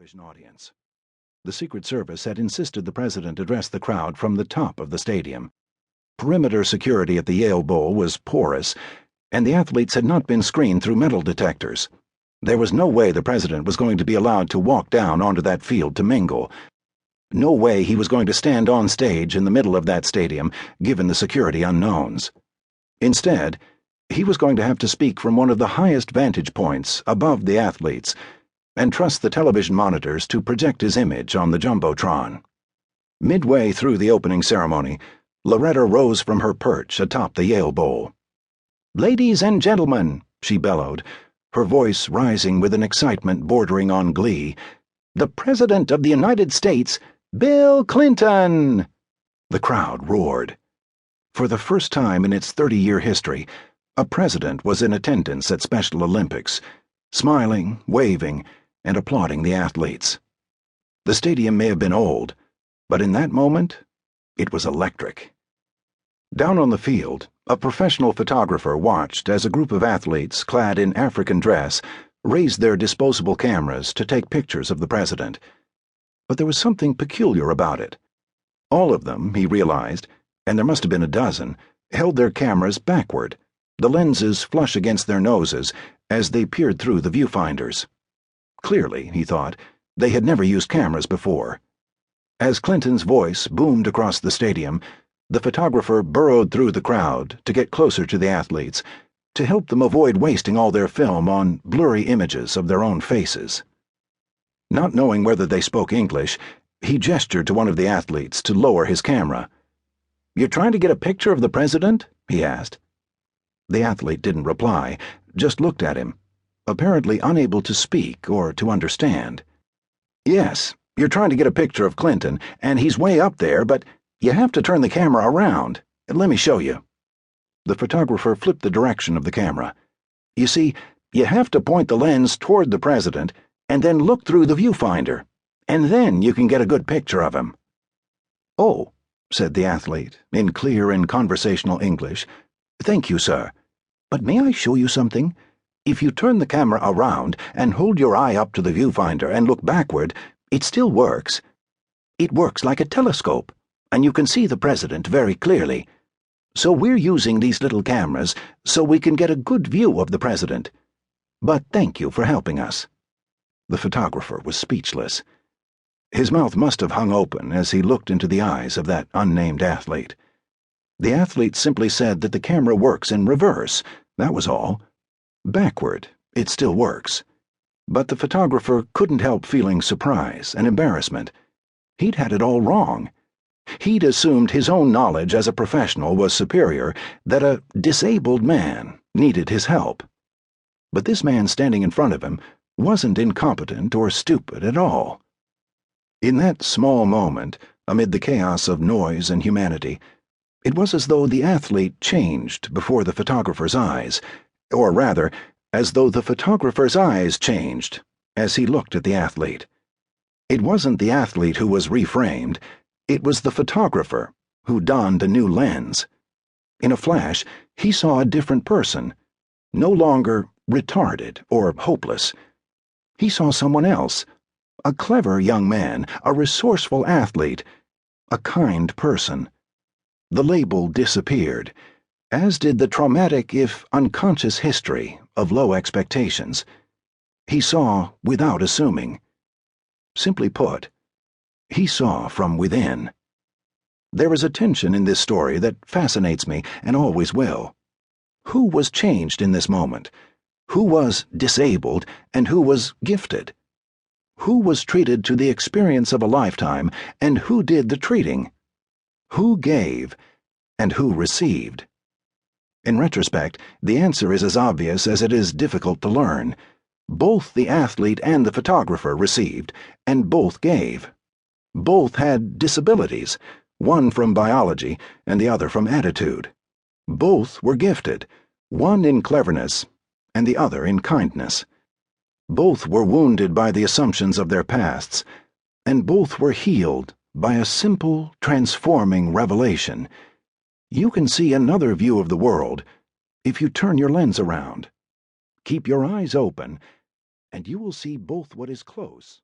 television audience. The Secret Service had insisted the president address the crowd from the top of the stadium. Perimeter security at the Yale Bowl was porous, and the athletes had not been screened through metal detectors. There was no way the president was going to be allowed to walk down onto that field to mingle. No way he was going to stand on stage in the middle of that stadium, given the security unknowns. Instead, he was going to have to speak from one of the highest vantage points above the athletes and trust the television monitors to project his image on the jumbotron. Midway through the opening ceremony, Loretta rose from her perch atop the Yale Bowl. "Ladies and gentlemen," she bellowed, her voice rising with an excitement bordering on glee, "the President of the United States, Bill Clinton!" The crowd roared. For the first time in its 30-year history, a president was in attendance at Special Olympics, smiling, waving, and applauding the athletes. The stadium may have been old, but in that moment, it was electric. Down on the field, a professional photographer watched as a group of athletes clad in African dress raised their disposable cameras to take pictures of the president. But there was something peculiar about it. All of them, he realized, and there must have been a dozen, held their cameras backward, the lenses flush against their noses as they peered through the viewfinders. Clearly, he thought, they had never used cameras before. As Clinton's voice boomed across the stadium, the photographer burrowed through the crowd to get closer to the athletes, to help them avoid wasting all their film on blurry images of their own faces. Not knowing whether they spoke English, he gestured to one of the athletes to lower his camera. "You're trying to get a picture of the president?" he asked. The athlete didn't reply, just looked at him, apparently unable to speak or to understand. "Yes, you're trying to get a picture of Clinton, and he's way up there, but you have to turn the camera around. Let me show you." The photographer flipped the direction of the camera. "You see, you have to point the lens toward the president and then look through the viewfinder, and then you can get a good picture of him." "Oh," said the athlete, in clear and conversational English. "Thank you, sir. But may I show you something? If you turn the camera around and hold your eye up to the viewfinder and look backward, it still works. It works like a telescope, and you can see the president very clearly. So we're using these little cameras so we can get a good view of the president. But thank you for helping us." The photographer was speechless. His mouth must have hung open as he looked into the eyes of that unnamed athlete. The athlete simply said that the camera works in reverse, that was all. Backward, it still works. But the photographer couldn't help feeling surprise and embarrassment. He'd had it all wrong. He'd assumed his own knowledge as a professional was superior, that a disabled man needed his help. But this man standing in front of him wasn't incompetent or stupid at all. In that small moment, amid the chaos of noise and humanity, it was as though the athlete changed before the photographer's eyes, or rather, as though the photographer's eyes changed as he looked at the athlete. It wasn't the athlete who was reframed, it was the photographer who donned a new lens. In a flash, he saw a different person, no longer retarded or hopeless. He saw someone else, a clever young man, a resourceful athlete, a kind person. The label disappeared, as did the traumatic, if unconscious, history of low expectations. He saw without assuming. Simply put, he saw from within. There is a tension in this story that fascinates me and always will. Who was changed in this moment? Who was disabled and who was gifted? Who was treated to the experience of a lifetime and who did the treating? Who gave and who received? In retrospect, the answer is as obvious as it is difficult to learn. Both the athlete and the photographer received, and both gave. Both had disabilities, one from biology and the other from attitude. Both were gifted, one in cleverness and the other in kindness. Both were wounded by the assumptions of their pasts, and both were healed by a simple, transforming revelation. You can see another view of the world if you turn your lens around. Keep your eyes open, and you will see both what is close